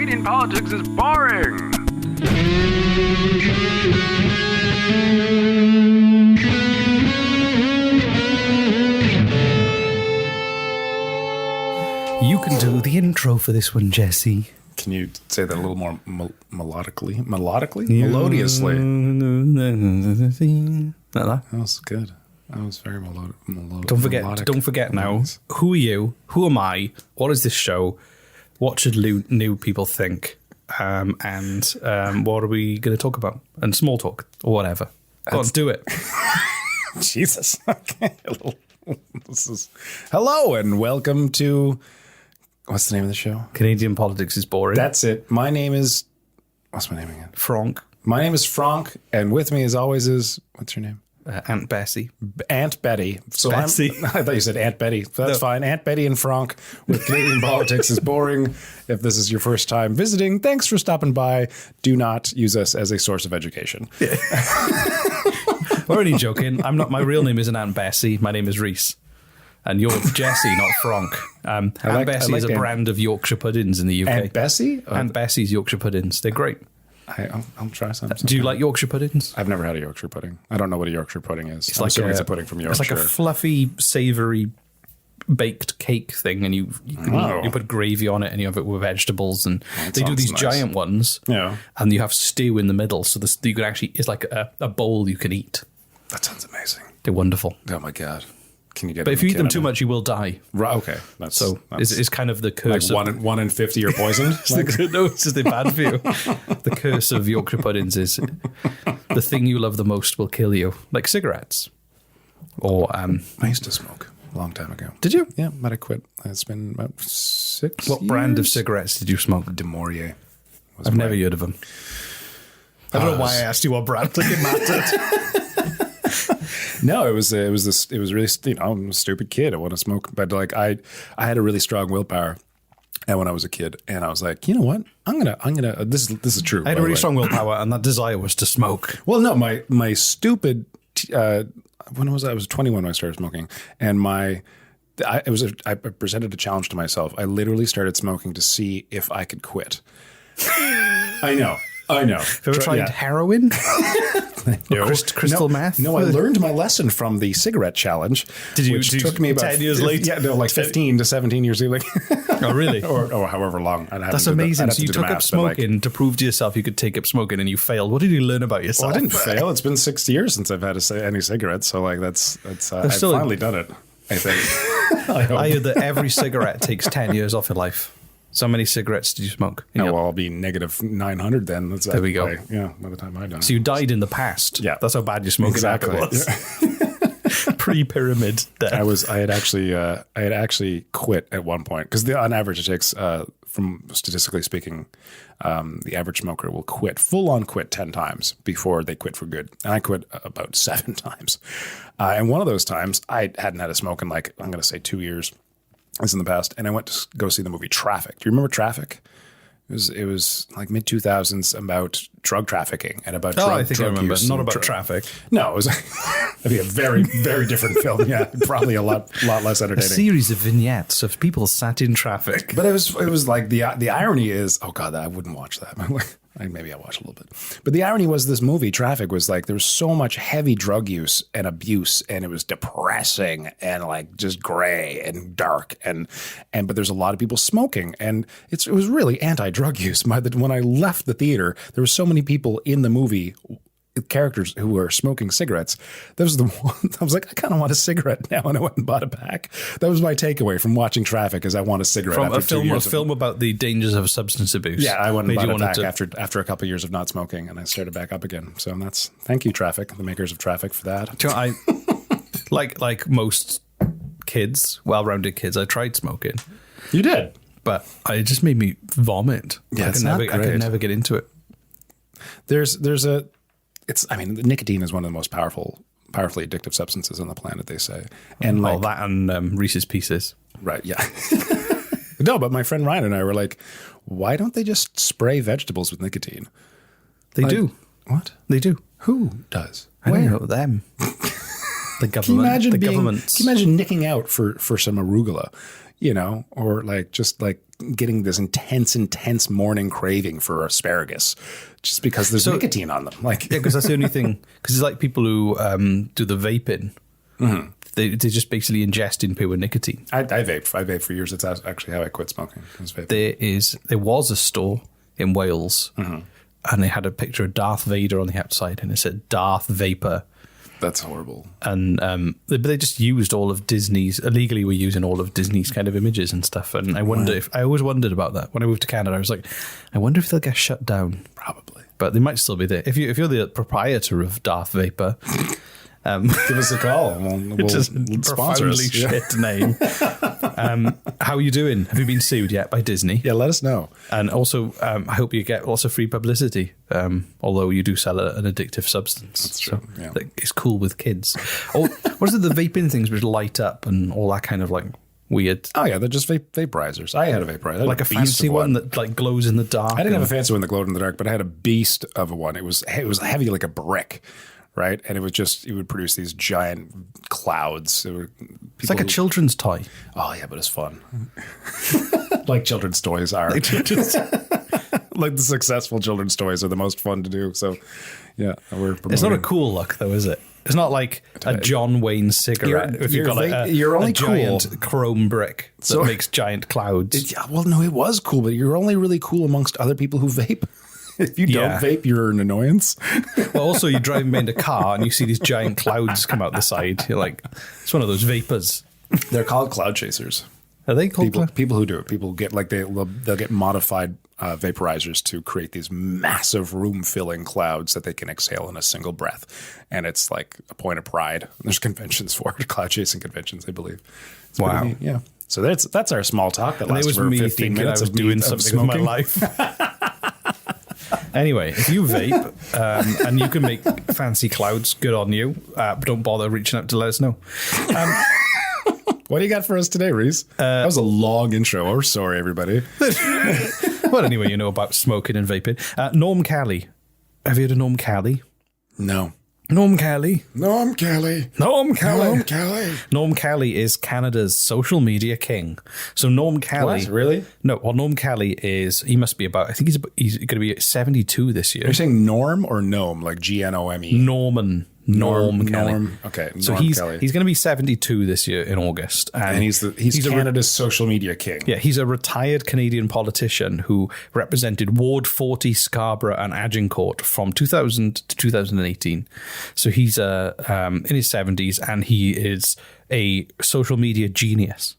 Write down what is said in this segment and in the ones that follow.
Canadian politics is boring. You can do the intro for this one, Jesse. Can you say that a little more melodically? Melodiously. Like that. That was good. That was very melodic. Don't forget now. Who are you? Who am I? What is this show? What should new people think? And what are we going to talk about? And small talk or whatever. Go on, do it. Jesus. Okay. Hello and welcome to... What's the name of the show? Canadian politics is boring. That's it. My name is... What's my name again? Frank. My name is Frank, and with me as always is... What's your name? Aunt Bessie. Aunt Betty. So Bessie. I thought you said Aunt Betty. That's fine. Aunt Betty and Frank with Canadian politics is boring. If this is your first time visiting, thanks for stopping by. Do not use us as a source of education. Yeah. We're only joking. I'm not. My real name isn't Aunt Bessie. My name is Reese. And you're Jesse, not Frank. Aunt Bessie is a brand of Yorkshire puddings in the UK. Aunt Bessie? Aunt Bessie's Yorkshire puddings. They're great. I'll try some. Do you like Yorkshire puddings? I've never had a Yorkshire pudding. I don't know what a Yorkshire pudding is. It's it's a pudding from Yorkshire. It's like a fluffy, savoury baked cake thing, and you put gravy on it, and you have it with vegetables, and they do these giant ones. Yeah, and you have stew in the middle, so you can actually it's like a bowl you can eat. That sounds amazing. They're wonderful. Oh my god. Can you get? But if you eat them too much, you will die. Right. Okay. It's kind of the curse. Like one in 50 are poisoned. No, it's just bad for you. The curse of Yorkshire puddings is the thing you love the most will kill you, like cigarettes. Or I used to smoke a long time ago. Did you? Yeah, but I quit. It's been about 6 What years. brand of cigarettes did you smoke? De Maurier. I've never heard of them. I don't know why I asked you what brand. Like it mattered. No, it was really, I'm a stupid kid. I want to smoke, but like I had a really strong willpower, and when I was a kid, and I was like, you know what, I'm gonna. This is true. I had a really strong willpower, and that desire was to smoke. Well, no, my stupid. When was I was 21 when I started smoking, and I presented a challenge to myself. I literally started smoking to see if I could quit. I know. Have you ever tried heroin? No. Crystal meth? No, I learned my lesson from the cigarette challenge. Which took me about 10 years later? Yeah, no, like 15 to 17 years later. Oh, really? or however long. That's amazing. So you took up smoking to prove to yourself you could take up smoking, and you failed. What did you learn about yourself? Well, I didn't fail. It's been 6 years since I've had any cigarettes. So like that's I've finally done it, I think. I heard that every cigarette takes 10 years off your life. So how many cigarettes did you smoke? Well, I'll be negative 900 then. There we go. By the time I die. So you died in the past. Yeah. That's how bad your smoking habit was. Yeah. Pre-pyramid death. I had actually quit at one point because on average it takes, from statistically speaking, the average smoker will full on quit 10 times before they quit for good. And I quit about 7 times. And one of those times I hadn't had a smoke in like, I'm going to say 2 years. This in the past, and I went to go see the movie Traffic. Do you remember Traffic? It was like mid 2000s about drug trafficking and about drug. I think I remember. Not about traffic. No, it was it'd be a very very different film. Yeah, probably a lot less entertaining. A series of vignettes of people sat in traffic. But it was like the irony is, oh god, I wouldn't watch that. Maybe I'll watch a little bit. But the irony was this movie, Traffic, was like there was so much heavy drug use and abuse, and it was depressing and like just gray and dark, but there's a lot of people smoking, and it was really anti-drug use. When I left the theater, there were so many people in the movie, characters who were smoking cigarettes. That was the one. I was like, I kind of want a cigarette now, and I went and bought a pack. That was my takeaway from watching Traffic: is I want a cigarette. From after a film about the dangers of substance abuse. Yeah, I went and bought a pack after a couple of years of not smoking, and I started back up again. So thank you, Traffic, the makers of Traffic, for that. You know, I like most kids, well-rounded kids. I tried smoking. You did, but it just made me vomit. Yeah, I could never get into it. Nicotine is one of the most powerfully addictive substances on the planet, they say. And that and Reese's Pieces. Right, yeah. No, but my friend Ryan and I were like, why don't they just spray vegetables with nicotine? They do. What? They do. Who does? I don't know them. The government. Can you imagine nicking out for some arugula, or like just like getting this intense morning craving for asparagus just because there's nicotine on them. Like, Yeah, because that's the only thing. Because it's like people who do the vaping. Mm-hmm. They're just basically ingesting pure nicotine. I vaped. I vaped for years. It's actually how I quit smoking. Was vaping. There was a store in Wales, Mm-hmm. and they had a picture of Darth Vader on the outside, and it said Darth Vapor. That's horrible. And but they just used all of Disney's, illegally were using all of Disney's kind of images and stuff. And I always wondered about that. When I moved to Canada, I was like, I wonder if they'll get shut down. Probably. But they might still be there. If you're the proprietor of Darth Vapor, Give us a call. We'll just sponsor profoundly us. Yeah. shit name. How are you doing? Have you been sued yet by Disney? Yeah, let us know. And also, I hope you get lots of free publicity, although you do sell an addictive substance. That's true, yeah. Like, it's cool with kids. Oh, what is it, the vaping things which light up and all that kind of like weird... Oh, yeah, they're just vaporizers. I had a vaporizer. Like a fancy one that like glows in the dark. I didn't have a fancy one that glowed in the dark, but I had a beast of a one. It was heavy like a brick, right? And it would produce these giant clouds. It's like a children's toy. Oh, yeah, but it's fun. Like children's toys are. Like the successful children's toys are the most fun to do. So, yeah, we're promoting. It's not a cool look, though, is it? It's not like a John Wayne cigarette. If you've got you're only a giant cool. chrome brick that makes giant clouds. Well, no, it was cool, but you're only really cool amongst other people who vape. If you don't vape, you're an annoyance. Well, also, you drive behind a car and you see these giant clouds come out the side. You're like, it's one of those vapors. They're called cloud chasers. Are they called People who do it. People get like they'll get modified vaporizers to create these massive room-filling clouds that they can exhale in a single breath, and it's like a point of pride. There's conventions for it, cloud chasing conventions, I believe. It's Wow. pretty neat, yeah. So that's our small talk that And it lasted was for me 15 thinking minutes I was of doing of something with my smoking. life. Anyway, if you vape and you can make fancy clouds, good on you. But don't bother reaching out to let us know. What do you got for us today, Reese? That was a long intro. We're sorry, everybody. Well, anyway, you know about smoking and vaping. Norm Kelly. Have you heard of Norm Kelly? No. Norm Kelly. Norm Kelly. Norm Kelly. Norm Kelly. Norm Kelly is Canada's social media king. So Norm Kelly... What? Really? No, well, Norm Kelly he must be about, I think he's going to be 72 this year. Are you saying Norm or Gnome, like Gnome? Norm Kelly. Okay, Norm So he's Kelly. going to be 72 this year in August. And he's Canada's social media king. Yeah, he's a retired Canadian politician who represented Ward 40, Scarborough and Agincourt from 2000 to 2018. So he's in his 70s and he is a social media genius.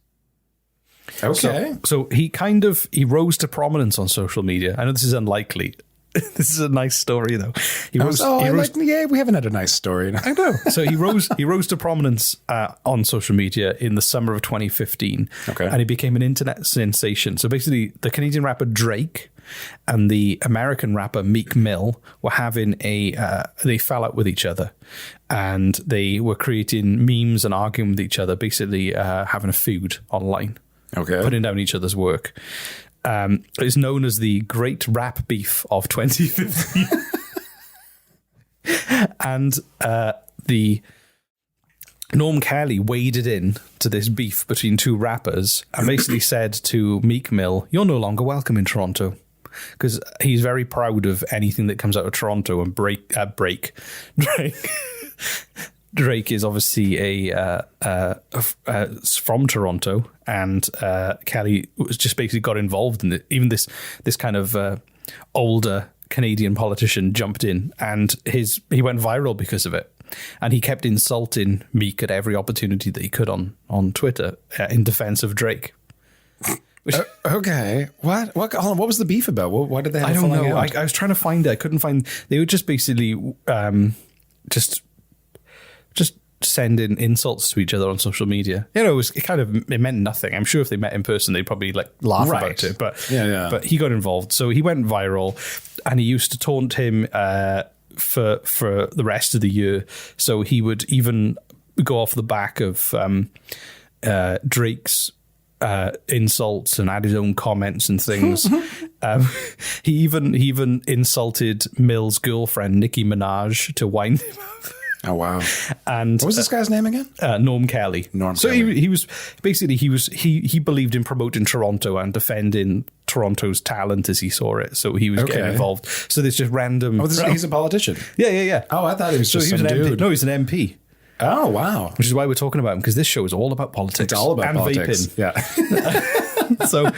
Okay. So he rose to prominence on social media. I know this is unlikely. This is a nice story, though. We haven't had a nice story. I know. So he rose to prominence on social media in the summer of 2015. Okay. And he became an internet sensation. So basically, the Canadian rapper Drake and the American rapper Meek Mill were having they fell out with each other. And they were creating memes and arguing with each other, basically having a feud online. Okay. Putting down each other's work. It's known as the Great Rap Beef of 2015. And the Norm Kelly waded in to this beef between two rappers and basically said to Meek Mill, "You're no longer welcome in Toronto." Because he's very proud of anything that comes out of Toronto and Drake is obviously from Toronto, and Kelly was just basically got involved in it. Even this kind of older Canadian politician jumped in, and he went viral because of it. And he kept insulting Meek at every opportunity that he could on Twitter in defense of Drake. Okay. What? Hold on. What was the beef about? What did they have? I don't falling know. out? I was trying to find it. I couldn't find. They were just basically just sending insults to each other on social media. You know, it meant nothing. I'm sure if they met in person, they'd probably like laugh about it. But but he got involved, so he went viral, and he used to taunt him for the rest of the year. So he would even go off the back of Drake's insults and add his own comments and things. He even insulted Mill's girlfriend Nicki Minaj to wind him up. Oh, wow. And What was this guy's name again? Norm Kelly. Norm so Kelly. he was basically he believed in promoting Toronto and defending Toronto's talent as he saw it. So he was getting Okay. involved. So there's just random. Oh, he's a politician. Yeah. Oh, I thought he was So just he was some an MP. dude. No, he's an MP. Oh, wow. Which is why we're talking about him, because this show is all about politics. It's all about and politics. vaping. Yeah. So,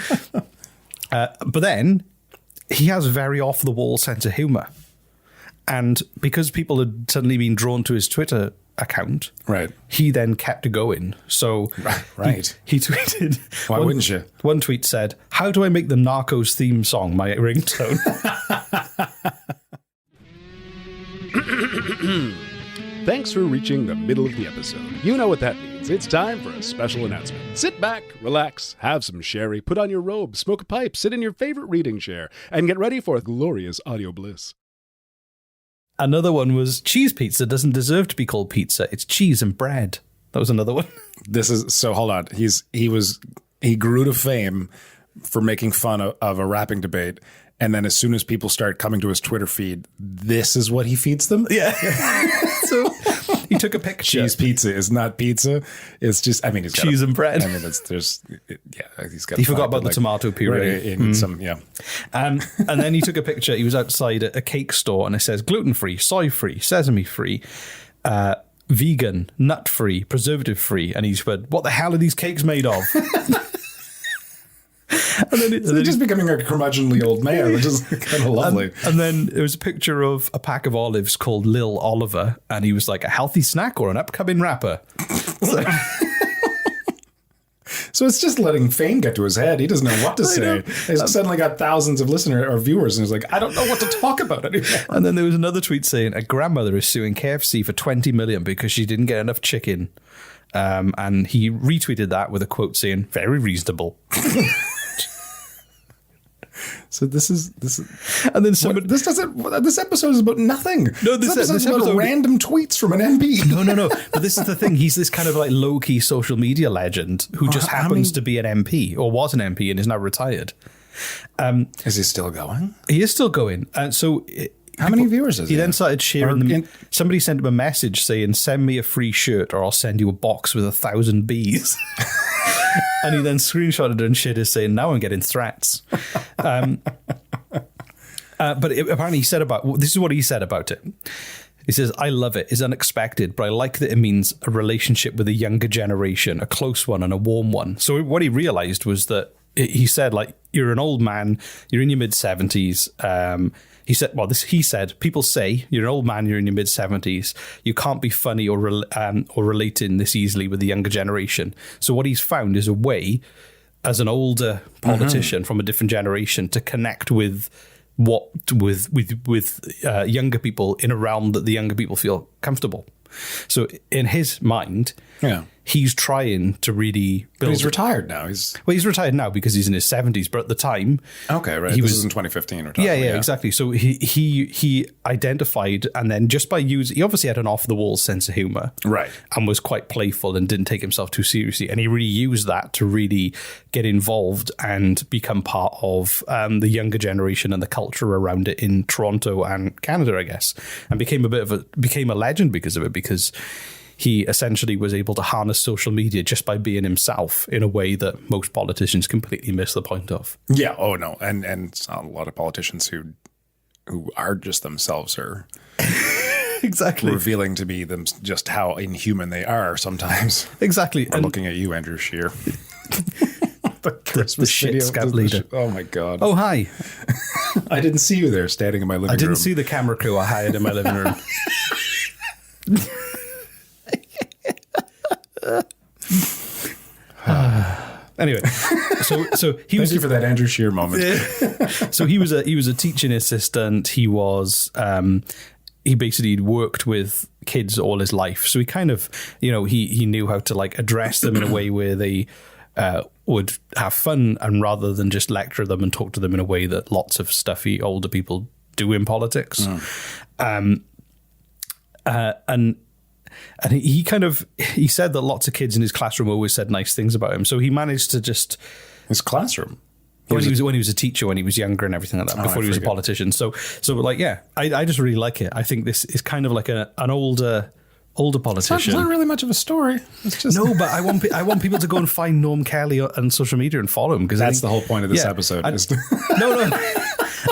but then he has a very off the wall sense of humor, and because people had suddenly been drawn to his Twitter account, Right. he then kept it going. So, Right. he tweeted. Why wouldn't you? One tweet said, "How do I make the Narcos theme song my ringtone?" Thanks for reaching the middle of the episode. You know what that means. It's time for a special announcement. Sit back, relax, have some sherry, put on your robe, smoke a pipe, sit in your favorite reading chair, and get ready for glorious audio bliss. Another one was cheese pizza doesn't deserve to be called pizza. It's cheese and bread. That was another one. This is so. Hold on. He grew to fame for making fun of a rapping debate, and then as soon as people start coming to his Twitter feed, this is what he feeds them. Yeah. So he took a picture. Cheese pizza is not pizza. It's just. I mean, it's Cheese and bread. I mean, he's got. He forgot about the tomato puree. Right, in some. Yeah. And then he took a picture. He was outside a cake store, and it says gluten-free, soy-free, sesame-free, vegan, nut-free, preservative-free. And he's said, "What the hell are these cakes made of?" And then, He's just becoming a curmudgeonly old man, which is kind of lovely. and then there was a picture of a pack of olives called Lil Oliver, and he was like, a healthy snack or an upcoming rapper. So it's just letting fame get to his head. He doesn't know what to say. He's suddenly got thousands of listeners or viewers, and he's like, I don't know what to talk about anymore. And then there was another tweet saying a grandmother is suing KFC for 20 million because she didn't get enough chicken. And he retweeted that with a quote saying, very reasonable. So this is And then somebody, this episode is about nothing. No, this this episode is about episode- random tweets from an MP. no. But this is the thing. He's this kind of like low-key social media legend who just happens to be an MP or was an MP and is now retired. Is he still going? He is still going. And so How many viewers is he he? then started sharing Or them. in- Somebody sent him a message saying, send me a free shirt or I'll send you a box with 1,000 bees. And he then screenshotted and shit is saying, now I'm getting threats. But apparently he said this is what he said about it. He says, I love it. It's unexpected, but I like that it means a relationship with a younger generation, a close one and a warm one. So what he realized was that he said, like, you're an old man, you're in your mid-70s. He said, people say you're an old man, you're in your mid-70s. You can't be funny or relating this easily with the younger generation. So what he's found is a way, as an older politician from a different generation, to connect with younger people in a realm that the younger people feel comfortable. So in his mind, he's trying to really build. But he's retired now. He's retired now because he's in his 70s. But at the time, Okay, right. He This was is in 2015. We're talking yeah, about, exactly. So he identified, and then just by he obviously had an off the wall sense of humor, Right. and was quite playful and didn't take himself too seriously. And he really used that to really get involved and become part of the younger generation and the culture around it in Toronto and Canada, I guess, and became a legend because of it. Because he essentially was able to harness social media just by being himself in a way that most politicians completely miss the point of. Yeah. Oh no. And a lot of politicians who are just themselves are Exactly. revealing to me them just how inhuman they are sometimes. Exactly. I'm looking at you, Andrew Scheer. the shit scout leader. Oh my God. Oh, hi. I didn't see you there standing in my living room. I didn't see the camera crew I hired in my living room. Anyway, so he was Thank you for that Andrew Scheer moment. so he was a teaching assistant. He was he basically worked with kids all his life. So he kind of, he knew how to like address them in a way where they would have fun, and rather than just lecture them and talk to them in a way that lots of stuffy older people do in politics. And he said that lots of kids in his classroom always said nice things about him. So he managed to just His classroom. when he was a teacher, when he was younger and everything like that, before he was a politician. So like, yeah, I just really like it. I think this is kind of like an older older It's politician. not really much of a story. It's just No, but I want people to go and find Norm Kelly on social media and follow him, because that's the whole point of this episode. No.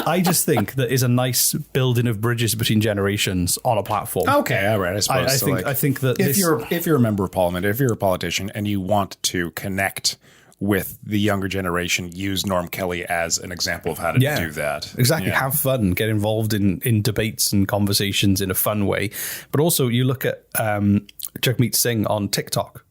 I just think that is a nice building of bridges between generations on a platform. Okay, all right. I suppose. I think that if you're a member of parliament, if you're a politician, and you want to connect with the younger generation, use Norm Kelly as an example of how to do that. Exactly. Yeah. Have fun, get involved in debates and conversations in a fun way. But also, you look at Jagmeet Singh on TikTok.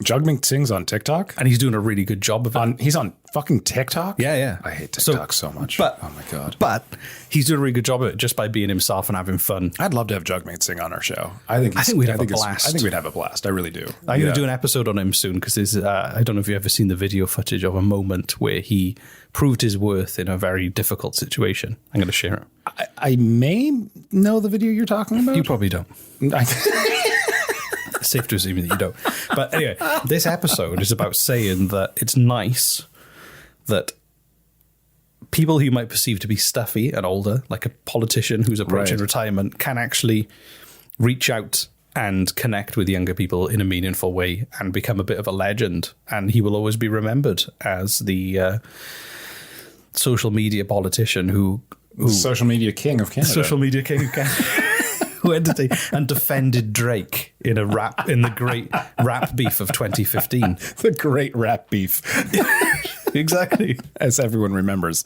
Jagmeet Singh's on TikTok, And he's doing a really good job of it. He's on fucking TikTok. Yeah. I hate TikTok so much. But, oh my god. But he's doing a really good job of it just by being himself and having fun. I'd love to have Jagmeet Singh on our show. I think we'd have a blast. I think we'd have a blast. I really do. I'm going to do an episode on him soon, because there's I don't know if you've ever seen the video footage of a moment where he proved his worth in a very difficult situation. I'm going to share it. I may know the video you're talking about. You probably don't. It's safe to assume that you don't. But anyway, this episode is about saying that it's nice that people who you might perceive to be stuffy and older, like a politician who's approaching Right. retirement, can actually reach out and connect with younger people in a meaningful way and become a bit of a legend. And he will always be remembered as the social media politician who social media king of Canada. social media king of Canada. Who entertained and defended Drake in the great rap beef of 2015. The great rap beef, Exactly. as everyone remembers.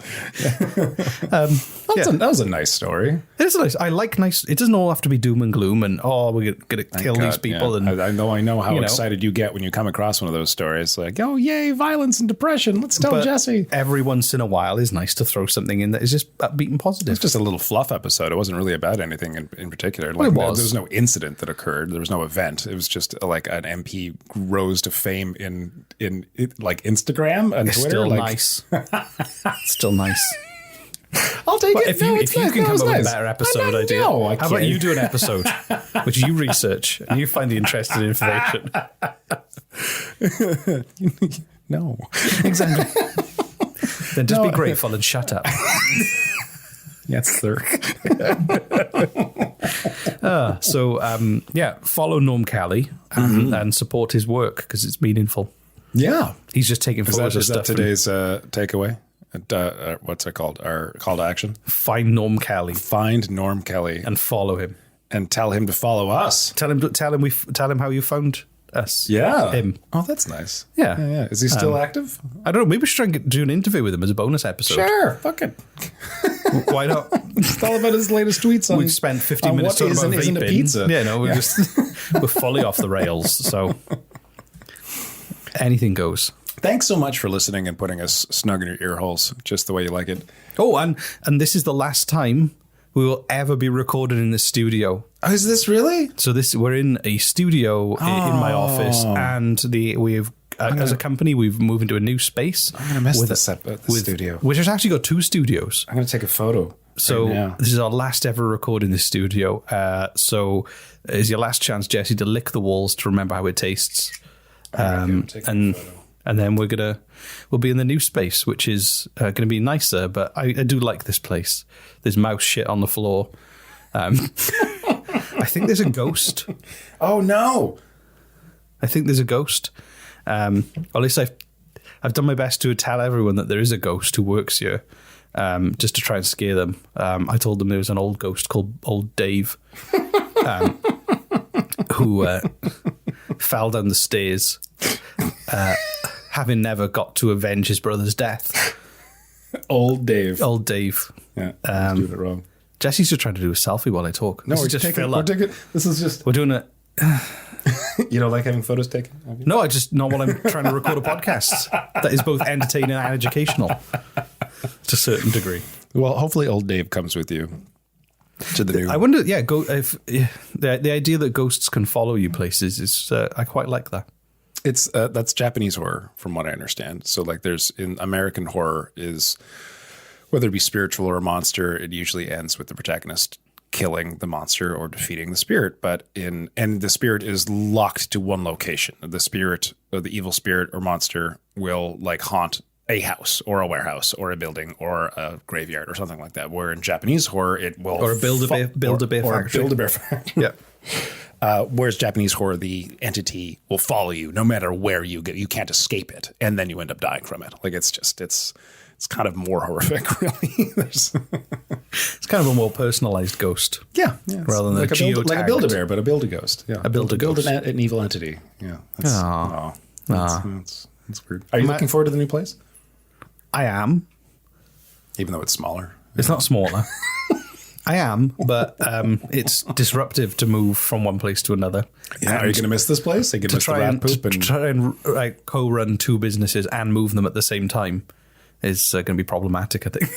That was a nice story. It is nice. I like nice. It doesn't all have to be doom and gloom and we're going to kill these God, people. yeah. And I know how you know. excited you get when you come across one of those stories. Like, oh yay, violence and depression. Let's tell but Jesse. every once in a while is nice to throw something in that is just upbeat and positive. It's just a little fluff episode. It wasn't really about anything in particular. Like, it was. There was no incident that occurred. There was no event. It was just like an MP rose to fame in like Instagram and It's Twitter. still like, nice. It's still nice. I'll take But it. if you can come up with a better episode idea, No, I how about can't. you do an episode which you research and you find the interesting information? No. Exactly. Then just be grateful and shut up. Yes, sir. So, follow Norm Kelly and support his work because it's meaningful. Yeah. He's just taking photos of Is that stuff. and today's takeaway? What's it called? Our call to action? find Norm Kelly Find Norm Kelly and follow him. and tell him to follow us. Tell him how you found us. Yeah. Him. Oh, that's nice. Yeah. Yeah. Is he still active? I don't know. Maybe we should try and do an interview with him as a bonus episode. Sure. Fuck it. Why not? It's all about his latest tweets on. We've spent 15 on minutes what talking about is and isn't a vaping. pizza. Yeah, no, we're fully off the rails. So anything goes. Thanks so much for listening and putting us snug in your ear holes, just the way you like it. Oh, and this is the last time we will ever be recorded in the studio. Oh, is this really? So we're in a studio in my office, and we've as a company we've moved into a new space. I'm gonna miss this studio. Which has actually got 2 studios. I'm gonna take a photo. So right now. this is our last ever record in the studio. So is your last chance, Jesse, to lick the walls to remember how it tastes. And then we'll be in the new space, which is going to be nicer. But I do like this place. There's mouse shit on the floor. I think there's a ghost. Oh no! I think there's a ghost. Or at least I've done my best to tell everyone that there is a ghost who works here, just to try and scare them. I told them there was an old ghost called Old Dave, who fell down the stairs, having never got to avenge his brother's death. Old Dave. Old Dave. Yeah, I'm doing it wrong. Jesse's just trying to do a selfie while I talk. No, This we're is just taking. fill We're up. taking. This is just. We're doing it. You don't like having photos taken? Have you? No, I just not while I'm trying to record a podcast that is both entertaining and educational to a certain degree. Well, hopefully, Old Dave comes with you to the new. I wonder, the idea that ghosts can follow you places is, I quite like that. It's that's Japanese horror, from what I understand. So, like, there's in American horror is whether it be spiritual or a monster, it usually ends with the protagonist killing the monster or defeating the spirit. But and the spirit is locked to one location. The spirit or the evil spirit or monster will like haunt a house or a warehouse or a building or a graveyard or something like that. Where in Japanese horror, it will Or a Build-A-Bear factory. Build-A-Bear factory. Yeah. Whereas Japanese horror, the entity will follow you no matter where you go. You can't escape it, and then you end up dying from it. Like it's kind of more horrific, really. It's kind of a more personalized ghost. Yeah, Rather than like a a Build-A-Bear, but a Build-A-Ghost. Yeah, A Build-A-Ghost. an evil entity. Yeah, that's weird. Are you looking forward to the new place? I am. Even though it's smaller. It's not smaller. I am, but it's disruptive to move from one place to another. Yeah, are you going to miss this place? Are you going to miss the rat poop? To try and like, co-run two businesses and move them at the same time is going to be problematic, I think.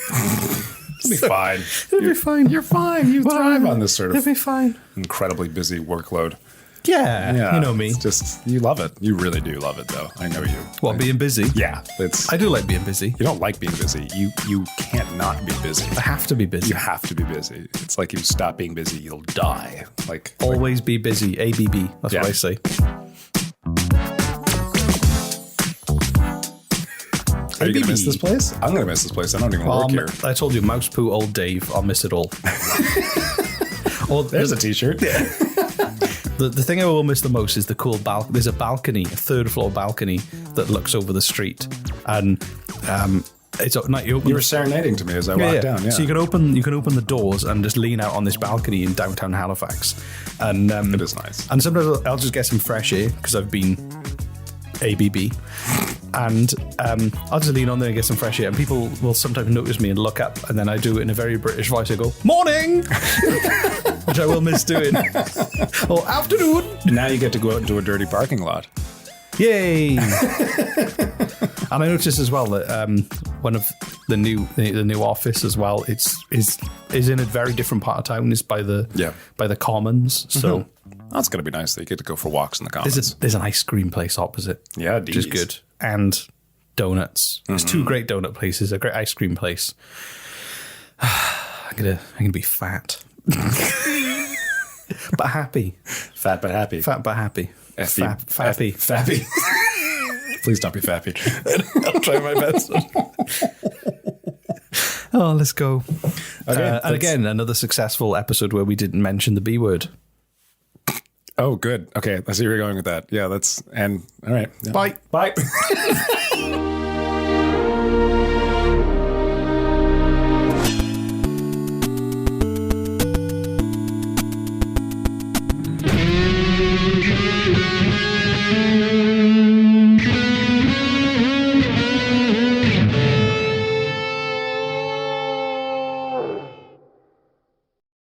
It'll be fine. It'll be fine. You're fine. You thrive on this sort It'll of be fine. incredibly busy workload. Yeah, you know me. It's just, you love it. You really do love it, though. I know you. What, being busy? Yeah. It's. I do like being busy. You don't like being busy. You can't not be busy. I have to be busy. You have to be busy. It's like if you stop being busy, you'll die. Like Always be busy. ABB. That's Yeah. what I say. Are you going to ABB. miss this place? I'm going to miss this place. I don't even work here. I told you, mouse poo, old Dave. I'll miss it all. There's a t-shirt. The thing I will miss the most is the cool balcony. There's a balcony, a third floor balcony that looks over the street, and it's at night. You You were serenading to me as I walked down. Yeah. So you can open the doors and just lean out on this balcony in downtown Halifax, and It is nice. And sometimes I'll just get some fresh air because I've been ABB, and I'll just lean on there and get some fresh air. And people will sometimes notice me and look up, and then I do it in a very British voice. I go, "Morning," which I will miss doing. Or afternoon. Now you get to go out into a dirty parking lot. Yay! And I noticed as well that one of the new office as well, is in a very different part of town. Is by the Commons. So That's going to be nice that you get to go for walks in the Commons. there's an ice cream place opposite. Yeah, which is Dee's. good, and donuts. There's two great donut places, a great ice cream place. I'm gonna be fat, but happy. Fat but happy. Fat but happy. Fappy. Fappy. Please don't be fappy. I'll try my best. Oh, let's go. Okay, and again, another successful episode where we didn't mention the B word. Oh, good. Okay, I see where you're going with that. Yeah, all right. Yeah. Bye. Bye.